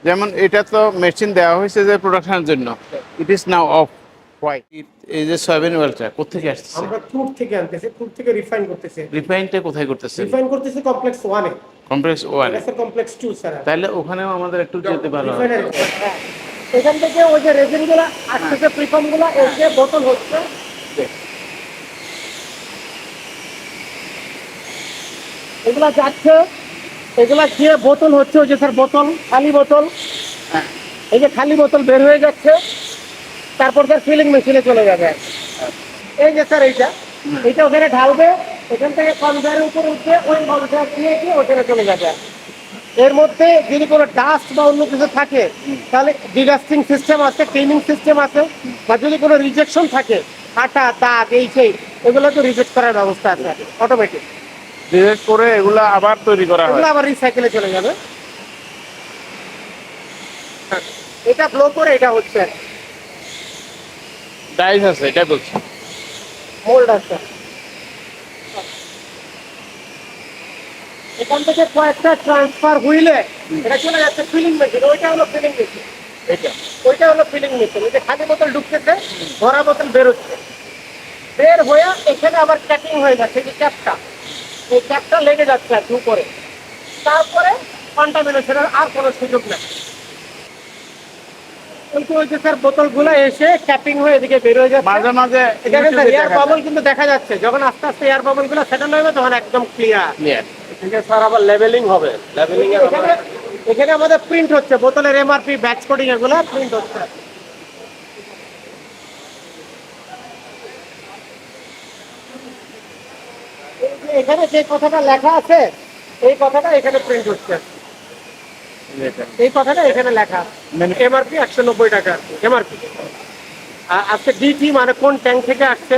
যেমন এটা তো মেশিন দেওয়া হয়েছে যে প্রোডাকশনের জন্য, it is now of. Why এই যে সয়াবিন অয়েলটা কোথেকে আসছে? আমরা ক্রুড থেকে আনতেছি, ক্রুড থেকে রিফাইন করতেছি। রিফাইনটা কোথায় করতেছেন? রিফাইন করতেছি কমপ্লেক্স 1 এ। কমপ্লেক্স ওয়ানে? এটা স্যার কমপ্লেক্স 2 স্যার। তাহলে ওখানেও আমাদের একটু যেতে ভালো হয়। রিফাইনারি। হ্যাঁ। এখান থেকে ওই যে রেজিনগুলো আসতেছে, প্রিফর্মগুলো এসে বোতল হচ্ছে। এগুলা যাচ্ছে, এগুলা গিয়ে বোতল হচ্ছে, ওই যে স্যার বোতল, খালি বোতল। হ্যাঁ। এই যে খালি বোতল বের হয়ে যাচ্ছে, তারপর স্যার ফিলিং মেশিনে চলে যাবে। এই যে স্যার এইটা ওখানে ঢালবে, এখান থেকে কনভেয়ারের উপর উঠবে, ওই কনভেয়ার দিয়ে গিয়ে ওখানে চলে যাবে। এর মধ্যে যদি কোনো ডাস্ট বা অন্য কিছু থাকে তাহলে ডিডাস্টিং সিস্টেম আছে, ক্লিনিং সিস্টেম আছে, বা যদি কোনো রিজেকশন থাকে, আটা দাগ এই সেই, এগুলো তো রিজেক্ট করার ব্যবস্থা আছে অটোমেটিক। ডিরেক্ট করে এগুলা আবার তৈরি করা হয়। এগুলো আবার রিসাইকেলে চলে যাবে। এটা ব্লো করে এটা হচ্ছে ডাইস আছে, এটা বলছি। মোল্ড আছে। এখান থেকে কয়েকটা ট্রান্সফার হুইলে এটা চলে যাচ্ছে ফিলিং মেশিন। ওইটা হলো ফিলিং মেশিন, এটা ওইটা হলো ফিলিং মেশিন। এই যে খালি বোতল ঢুকতেছে, ভরা বোতল বেরোচ্ছে, বের হয়ে এখানে আবার ক্যাপিং হয়ে যাচ্ছে। এই ক্যাপটা, এই ক্যাপটা লেগে যাচ্ছে আর উপরে, তারপরে কন্টামিনেশনের আর কোনো সুযোগ নেই। কিন্তু ওই যে স্যার বোতলগুলো এসে ক্যাপিং হয়ে এদিকে বের হয়ে যাচ্ছে। মাঝে মাঝে দেখেন স্যার এয়ার বাবল কিন্তু দেখা যাচ্ছে। যখন আস্তে আস্তে এয়ার বাবলগুলো সেটেল হবে তখন একদম ক্লিয়ার। ক্লিয়ার। স্যার আবার লেভেলিং হবে, লেভেলিং এখানে আমাদের প্রিন্ট হচ্ছে, বোতলের এমআরপি, ব্যাচ কোডিং এগুলো প্রিন্ট হচ্ছে। এখানে যে কথাটা লেখা আছে এই কথাটা এখানে প্রিন্ট হচ্ছে, এই কথাটা এখানে লেখা। এমআরপি 190 টাকা এমআরপি। আজকে ডিটি মানে কোন ট্যাঙ্ক থেকে আসছে,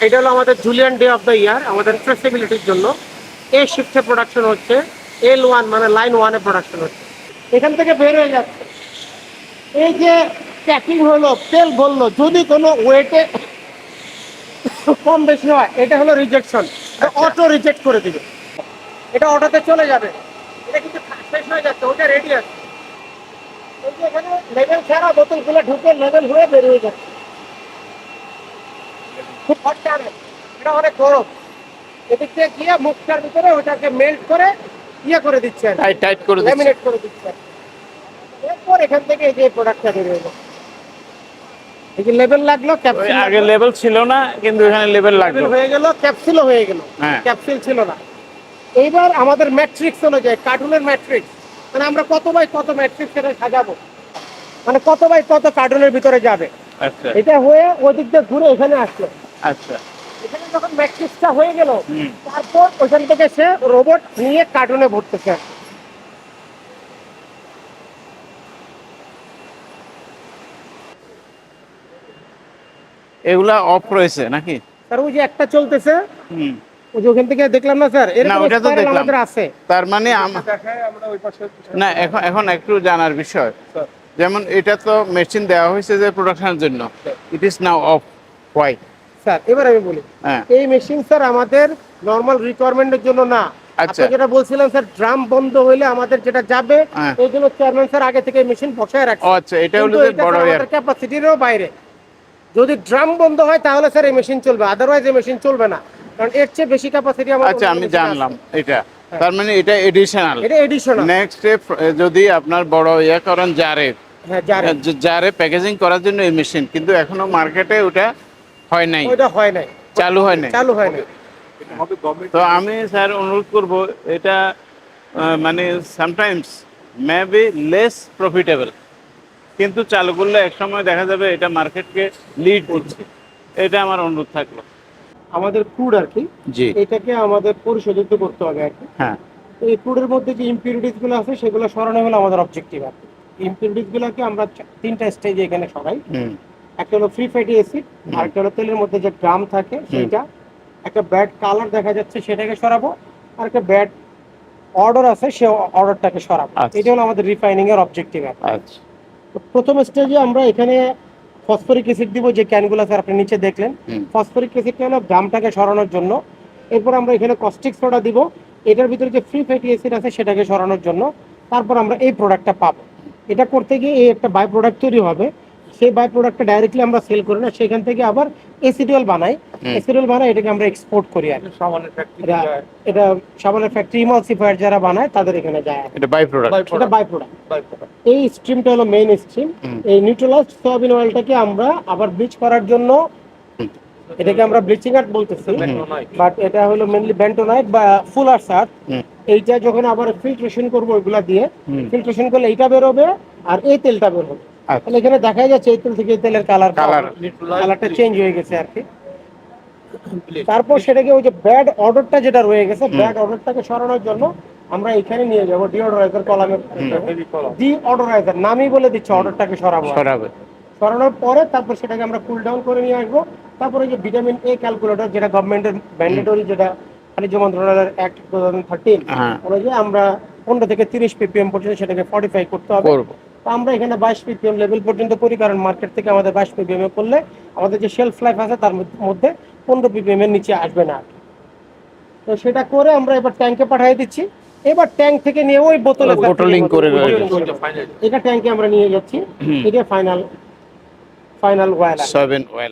এটা হলো আমাদের Julian day of the year. আমাদের ট্রেসেবিলিটির জন্য এই শিফটে প্রোডাকশন হচ্ছে, L1 মানে লাইন 1 এ প্রোডাকশন হচ্ছে। এখান থেকে বের হয়ে যাচ্ছে। এই যে প্যাকিং হলো, তেল বললো, যদি কোনো ওয়েটে কম বেশি হয় এটা হলো রিজেকশন, অটো রিজেক্ট করে দিবে। এটা অটোতে চলে যাবে। এটা কিন্তু শেষ হয়ে যাচ্ছে, ওটা রেডি আছে। এই যে এখানে লেভেল ছাড়া বোতলগুলো ঢুকে লেভেল হয়ে বের হয়ে যাচ্ছে। খুব হট টানে, এটা অনেক গরম। এদিক থেকে গিয়ে মুখটার ভিতরে ওটাকে মেল্ট করে ইয়ে করে দিচ্ছে, টাইট টাইট করে দিচ্ছে। ল্যামিনেট করে দিচ্ছে। এরপর এখান থেকে এই যে প্রোডাক্টটা বের হয়ে গেল। এই যে লেভেল লাগলো, ক্যাপসুল আগে লেভেল ছিল না, কিন্তু এখানে লেভেল লাগলো, হয়ে গেল, ক্যাপসুলও হয়ে গেল। হ্যাঁ। ক্যাপসুল ছিল না। এইবার আমাদের ম্যাট্রিক্স অনুযায়ী, কার্টুনের ম্যাট্রিক্স, মানে আমরা কত বাই কত ম্যাট্রিক্স এটা সাজাবো, মানে কত বাই কত কার্টুনের ভিতরে যাবে। আচ্ছা এটা হয়ে ওই দিক দিয়ে ঘুরে এখানে আসলো। আচ্ছা। এখানে যখন ম্যাট্রিক্সটা হয়ে গেল, তারপর ওখান থেকে সে রোবট নিয়ে কার্টুনে ভরতেছে। এগুলা অফ রয়েছে নাকি? স্যার ওই যে একটা চলতেছে, হুম। ওই যে ওখান থেকে দেখলাম না স্যার, না এরকম ওটা তো স্পাইরাল দেখলাম। আমাদের আছে। তার মানে না, এখন এখন একটু জানার বিষয়, যেমন এটা তো মেশিন দেওয়া হয়েছে যে প্রোডাকশনের জন্য, it is now of. Why? Sir এবার আমি বলি, হ্যাঁ। এই মেশিন স্যার আমাদের নরমাল রিকোয়ারমেন্টের জন্য না। আচ্ছা। আপনি যেটা বলছিলেন স্যার, ড্রাম বন্ধ হইলে আমাদের যেটা যাবে, হ্যাঁ। এই জন্য চেয়ারম্যান স্যার আগে থেকে মেশিন বসায় রাখছে। ও আচ্ছা, এটা হলো যে বড় আমাদের ক্যাপাসিটিরও বাইরে। যদি ড্রাম বন্ধ হয় তাহলে স্যার এই মেশিন চলবে, আদারওয়াইজ এই মেশিন চলবে না, কারণ এর চেয়ে বেশি ক্যাপাসিটি আমাদের। আচ্ছা, আমি জানলাম এটা। তার মানে এটা এডিশনাল। এটা এডিশনাল। নেক্সট স্টেপ, যদি আপনার বড় ইয়ে করেন জারে, হ্যাঁ জারে, জারে প্যাকেজিং করার জন্য এই মেশিন, কিন্তু এখনো মার্কেটে ওটা হয় নাই, ওইটা হয় নাই, চালু হয় নাই। চালু হয় নাই। তো আমি স্যার অনুরোধ করব, এটা মানে সামটাইমস মেবি লেস প্রফিটেবল, কিন্তু চালু করলে একসময় দেখা যাবে এটা মার্কেটকে লিড করছে। এটা আমার অনুরোধ থাকলো। আমাদের ক্রুড আর কি, জি। এটাকে আমাদের পরিশোধিত করতে হবে আর কি। হ্যাঁ। তো এই ক্রুডের মধ্যে যে ইম্পিউরিটিস গুলো আছে সেগুলো সরানো হলো আমাদের অবজেক্টিভ আর কি। ইম্পিউরিটিস গুলোকে আমরা তিনটা স্টেজে এখানে সরাই। একটা হলো ফ্রি ফ্যাটি অ্যাসিড, আরেকটা হলো তেলের মধ্যে যে গ্রাম থাকে সেইটা, একটা ব্যাড কালার দেখা যাচ্ছে সেটাকে সরাবো, আর একটা ব্যাড অর্ডার আছে সে অর্ডারটাকে সরাবো। এটা হলো আমাদের রিফাইনিং এর অবজেক্টিভ। আচ্ছা। তো প্রথম স্টেজে আমরা এখানে ফসফরিক অ্যাসিড দিব, যে ক্যানগুলো স্যার আপনি নিচে দেখলেন। ফসফরিক অ্যাসিডটা হলো গ্রামটাকে সরানোর জন্য। এরপর আমরা এখানে কস্টিক সোডা দিব, এটার ভিতরে যে ফ্রি ফ্যাটি অ্যাসিড আছে সেটাকে সরানোর জন্য। তারপর আমরা এই প্রোডাক্টটা পাবো। এটা করতে গিয়ে এই একটা বাই প্রোডাক্ট তৈরি হবে, সেই বাই প্রোডাক্টটা ডাইরেক্টলি আমরা সেল করি না, সেখান থেকে আবার এসিডিএল বানাই, এসিডিএল বানাই এটাকে আমরা এক্সপোর্ট করি আর কি। এটা সাবানের ফ্যাক্টরি ইমালসিফায়ার যারা বানায় তাদের এখানে যায় আর কি। এটা বাই প্রোডাক্ট। এটা বাই প্রোডাক্ট। এই স্ট্রিমটা হলো মেইন স্ট্রিম। এই নিউট্রালাইজড সয়াবিন অয়েলটাকে আমরা আবার ব্লিচ করার জন্য, এটাকে আমরা ব্লিচিং আর্ট বলতেছি, বাট এটা হলো মেইনলি বেন্টোনাইট বা ফুলার সার। এইটা যখন আবার ফিল্ট্রেশন করবো ওইগুলা দিয়ে, ফিল্ট্রেশন করলে এইটা বের হবে আর এই তেলটা বের হবে। তাহলে এখানে দেখা যাচ্ছে এই তেল থেকে এই তেলের কালারটা চেঞ্জ হয়ে গেছে আর কি। তারপর সেটাকে ওই যে ব্যাড অর্ডারটা যেটা রয়ে গেছে, ব্যাড অর্ডারটাকে সরানোর জন্য আমরা এখানে নিয়ে যাবো ডিওডোরাইজার কলামের, ডিওডোরাইজার নামই বলে দিচ্ছে অর্ডারটাকে সরাবো। সরানোর পরে তারপর সেটাকে আমরা কুল ডাউন করে নিয়ে আসবো। তারপরে যে ভিটামিন এ ক্যালকুলেটর, যেটা গভর্নমেন্টের ম্যান্ডেটরি, যেটা বাণিজ্য মন্ত্রণালয়ের অ্যাক্ট 2013 অনুযায়ী আমরা 15 থেকে 30 ppm পর্যন্ত সেটাকে ফর্টিফাই করতে হবে। তো আমরা এখানে 22 ppm লেভেল পর্যন্ত করি, কারণ মার্কেট থেকে আমাদের 22 ppm এ করলে আমাদের যে শেলফ লাইফ আছে তার মধ্যে 15 ppm এর নিচে আসবে না। তো সেটা করে আমরা এবার ট্যাঙ্কে পাঠিয়ে দিচ্ছি। এবার ট্যাঙ্ক থেকে নিয়ে ওই বোতলে বোটলিং করে এটা ট্যাঙ্কে আমরা নিয়ে যাচ্ছি। এটা ফাইনাল অয়েল। Soybean oil.